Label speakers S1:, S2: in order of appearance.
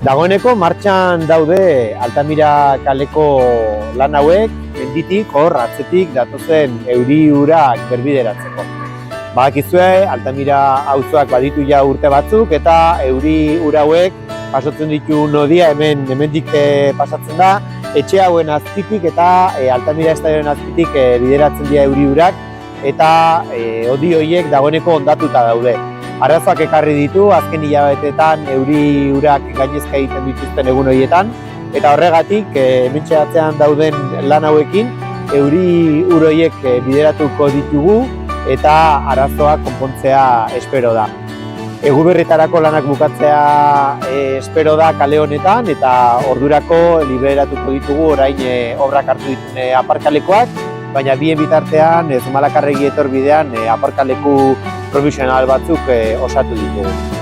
S1: Dagoeneko martxan daude Altamira kaleko lan hauek, menditik, hor, atzetik datozen euri urak berbideratzeko. Badakizue, Altamira auzoak baditu ja urte batzuk eta euri ura hauek pasatzen ditu nodia hemendik pasatzen da, etxe hauen azpitik eta Altamira estadioen azpitik bideratzen dira euri urak eta hodi horiek dagoeneko hondatuta daude. Arazoak ekarri ditu, azken hilabeteetan euri urak gainezka egiten dituzten egun horietan, eta horregatik hementxe atzean dauden lan hauekin euri ur horiek bideratuko ditugu eta arazoak konpontzea espero da. Eguberritarako lanak bukatzea espero da kale honetan eta ordurako liberatuko ditugu orain obrak hartu dituen aparkalekoak, baina bien bitartean Zumalakarregi etorbidean aparkaleku provisional batzuk osatu ditugu.